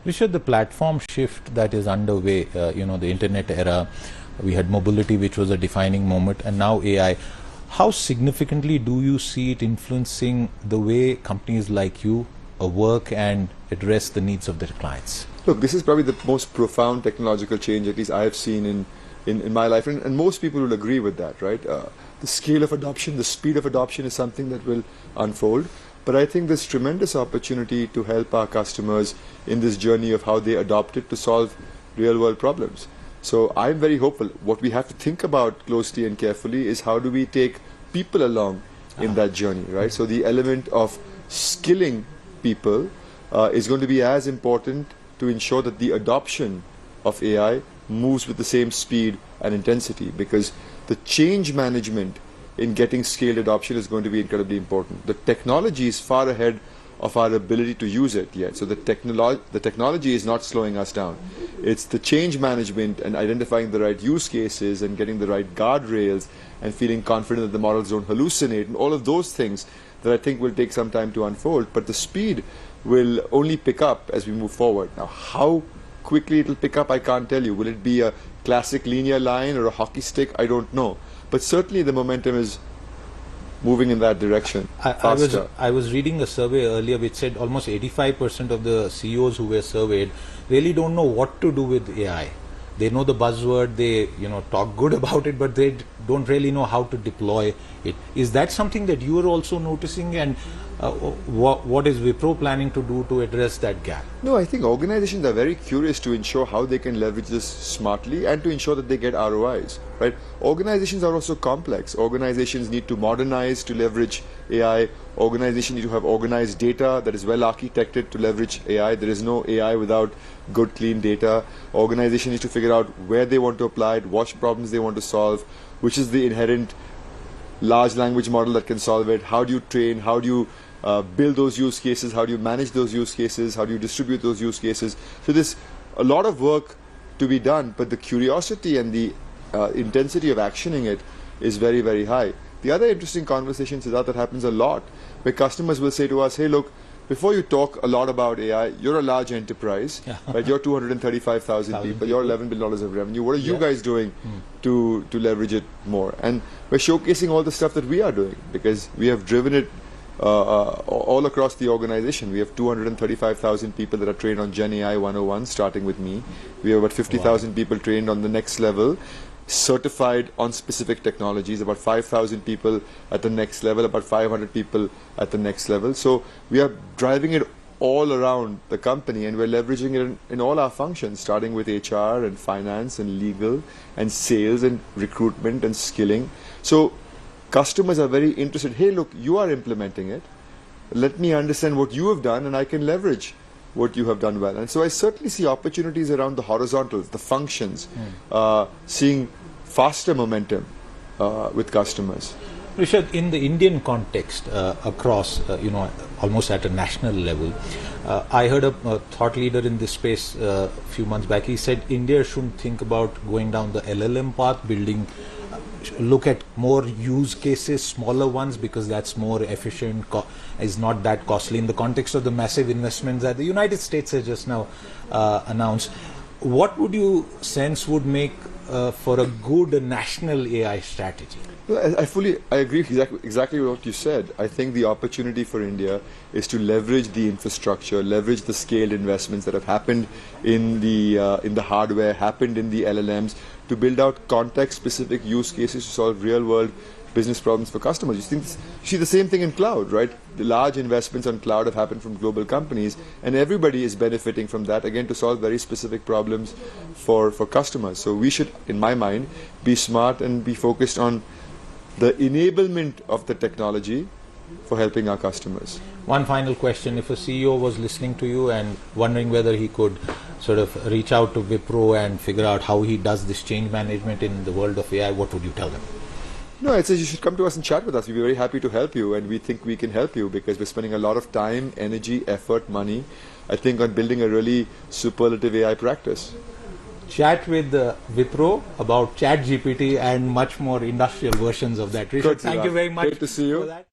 Rishad, the platform shift that is underway, the internet era, we had mobility, which was a defining moment, and now AI. How significantly do you see it influencing the way companies like you work and address the needs of their clients? Look, this is probably the most profound technological change, at least I have seen in my life, and most people will agree with that, right? The scale of adoption, the speed of adoption is something that will unfold. But I think there's tremendous opportunity to help our customers in this journey of how they adopt it to solve real-world problems. So I'm very hopeful. What we have to think about closely and carefully is how do we take people along in that journey, right? So the element of skilling people is going to be as important to ensure that the adoption of AI moves with the same speed and intensity, because the change management in getting scaled adoption is going to be incredibly important. The technology is far ahead of our ability to use it yet. So the technology is not slowing us down. It's the change management and identifying the right use cases and getting the right guardrails and feeling confident that the models don't hallucinate and all of those things that I think will take some time to unfold. But the speed will only pick up as we move forward. Now, how quickly it will pick up, I can't tell you. Will it be a classic linear line or a hockey stick? I don't know. But certainly the momentum is moving in that direction. I was reading a survey earlier which said almost 85% of the CEOs who were surveyed really don't know what to do with AI. They know the buzzword, they talk good about it, but they don't really know how to deploy it. Is that something that you are also noticing, and what is Wipro planning to do to address that gap? No, I think organizations are very curious to ensure how they can leverage this smartly and to ensure that they get ROIs, right? Organizations are also complex. Organizations need to modernize to leverage AI. Organizations need to have organized data that is well architected to leverage AI. There is no AI without good, clean data. Organizations need to figure out where they want to apply it, what problems they want to solve, which is the inherent large language model that can solve it. How do you train? How do you build those use cases? How do you manage those use cases? How do you distribute those use cases? So there's a lot of work to be done, but the curiosity and the intensity of actioning it is very, very high. The other interesting conversation, Siddharth, that happens a lot, where customers will say to us, hey, look, before you talk a lot about AI, you're a large enterprise, right? You're 235,000 people, you're $11 billion of revenue. What are you guys doing to leverage it more? And we're showcasing all the stuff that we are doing, because we have driven it all across the organization. We have 235,000 people that are trained on Gen AI 101, starting with me. We have about 50,000 people trained on the next level, certified on specific technologies, about 5,000 people at the next level, about 500 people at the next level. So we are driving it all around the company, and we're leveraging it in all our functions, starting with HR and finance and legal and sales and recruitment and skilling. So customers are very interested. Hey, look, you are implementing it. Let me understand what you have done, and I can leverage what you have done well. And so I certainly see opportunities around the horizontals, the functions, seeing faster momentum with customers. Rishad, in the Indian context, across, almost at a national level, I heard a thought leader in this space a few months back. He said India shouldn't think about going down the LLM path, look at more use cases, smaller ones, because that's more efficient, is not that costly in the context of the massive investments that the United States has just now announced. What would you sense would make for a good national AI strategy? Well, I agree exactly with what you said. I think the opportunity for India is to leverage the infrastructure, leverage the scaled investments that have happened in the hardware, happened in the LLMs, to build out context-specific use cases to solve real-world business problems for customers. You see the same thing in cloud, right? The large investments on cloud have happened from global companies, and everybody is benefiting from that, again, to solve very specific problems for customers. So we should, in my mind, be smart and be focused on the enablement of the technology for helping our customers. One final question. If a CEO was listening to you and wondering whether he could sort of reach out to Wipro and figure out how he does this change management in the world of AI, what would you tell them? No, I'd say you should come to us and chat with us. We'd be very happy to help you, and we think we can help you because we're spending a lot of time, energy, effort, money, I think, on building a really superlative AI practice. Chat with Wipro about ChatGPT and much more industrial versions of that. Rishad, thank you very much. Great to see you. For that.